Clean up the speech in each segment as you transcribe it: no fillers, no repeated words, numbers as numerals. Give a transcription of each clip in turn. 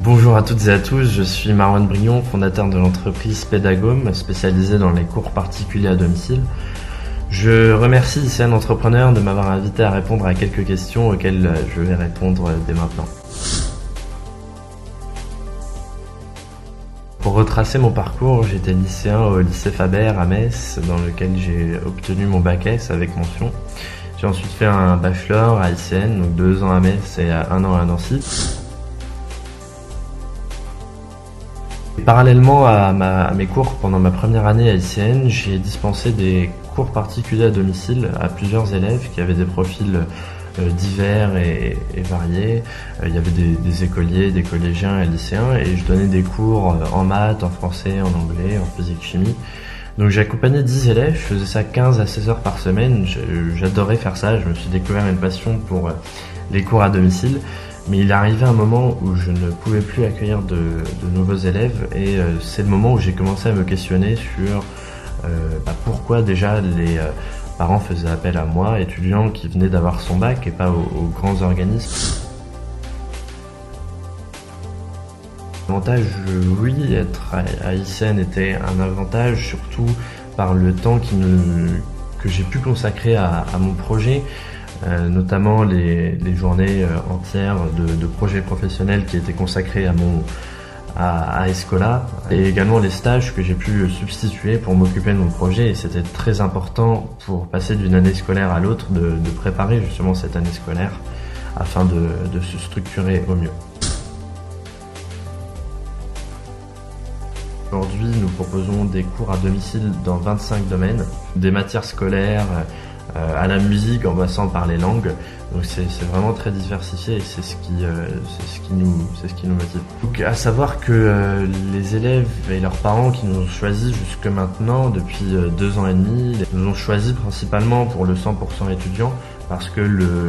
Bonjour à toutes et à tous, je suis Marwan Brion, fondateur de l'entreprise Pédagome, spécialisée dans les cours particuliers à domicile. Je remercie ICN Entrepreneur de m'avoir invité à répondre à quelques questions auxquelles je vais répondre dès maintenant. Pour retracer mon parcours, j'étais lycéen au lycée Faber à Metz, dans lequel j'ai obtenu mon bac S avec mention. J'ai ensuite fait un bachelor à ICN, donc 2 ans à Metz et 1 an à Nancy. Parallèlement à mes cours pendant ma première année à ICN, j'ai dispensé des cours particuliers à domicile à plusieurs élèves qui avaient des profils divers et variés. Il y avait des écoliers, des collégiens et lycéens, et je donnais des cours en maths, en français, en anglais, en physique, chimie. Donc j'ai accompagné 10 élèves, je faisais ça 15 à 16 heures par semaine, j'adorais faire ça, je me suis découvert une passion pour les cours à domicile. Mais il est arrivé un moment où je ne pouvais plus accueillir de nouveaux élèves, et c'est le moment où j'ai commencé à me questionner sur pourquoi déjà les parents faisaient appel à moi, étudiant qui venait d'avoir son bac, et pas aux grands organismes. L'avantage, oui, être à ICN était un avantage, surtout par le temps que j'ai pu consacrer à mon projet. Notamment les journées entières de projets professionnels qui étaient consacrés à Escola, et également les stages que j'ai pu substituer pour m'occuper de mon projet, et c'était très important pour passer d'une année scolaire à l'autre de préparer justement cette année scolaire afin de se structurer au mieux. Aujourd'hui, nous proposons des cours à domicile dans 25 domaines, des matières scolaires, à la musique en passant par les langues. Donc c'est vraiment très diversifié, et c'est ce qui nous motive. Donc à savoir que les élèves et leurs parents qui nous ont choisis jusque maintenant depuis 2 ans et demi, nous ont choisis principalement pour le 100% étudiant, parce que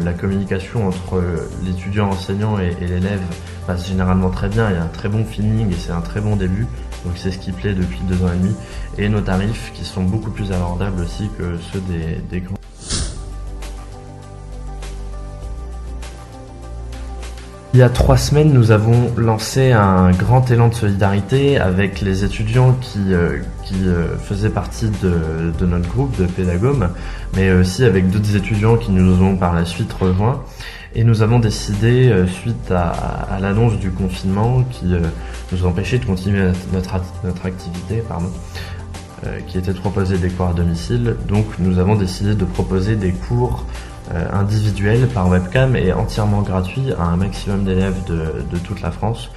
la communication entre l'étudiant enseignant et l'élève passe généralement très bien, il y a un très bon feeling et c'est un très bon début. Donc c'est ce qui plaît depuis 2 ans et demi, et nos tarifs qui sont beaucoup plus abordables aussi que ceux des grands. Il y a 3 semaines, nous avons lancé un grand élan de solidarité avec les étudiants qui faisaient partie de notre groupe de Pédagome, mais aussi avec d'autres étudiants qui nous ont par la suite rejoints. Et nous avons décidé, suite à l'annonce du confinement qui nous empêchait de continuer notre activité, qui était de proposer des cours à domicile, donc nous avons décidé de proposer des cours individuels par webcam et entièrement gratuits à un maximum d'élèves de toute la France.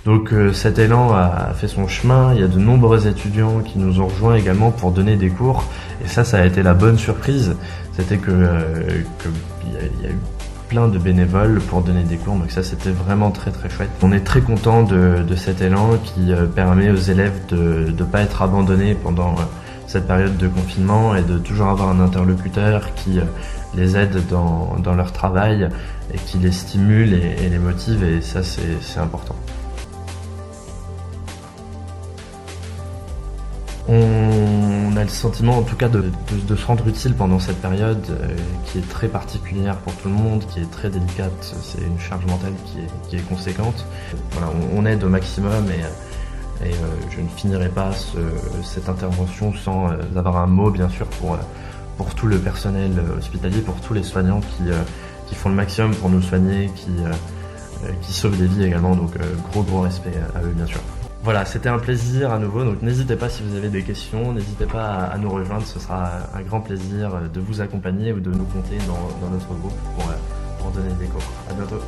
Donc cet élan a fait son chemin, il y a de nombreux étudiants qui nous ont rejoints également pour donner des cours, et ça a été la bonne surprise, c'était que il y a eu plein de bénévoles pour donner des cours, donc ça c'était vraiment très très chouette. On est très content de cet élan qui permet aux élèves de ne pas être abandonnés pendant cette période de confinement, et de toujours avoir un interlocuteur qui les aide dans leur travail et qui les stimule et les motive, et ça c'est important. On a le sentiment en tout cas de se rendre utile pendant cette période qui est très particulière pour tout le monde, qui est très délicate, c'est une charge mentale qui est conséquente. Voilà, on aide au maximum, et je ne finirai pas cette intervention sans avoir un mot bien sûr pour tout le personnel hospitalier, pour tous les soignants qui font le maximum pour nous soigner, qui sauvent des vies également, donc gros respect à eux bien sûr. Voilà, c'était un plaisir à nouveau, donc n'hésitez pas si vous avez des questions, n'hésitez pas à nous rejoindre, ce sera un grand plaisir de vous accompagner ou de nous compter dans notre groupe pour donner des cours. À bientôt.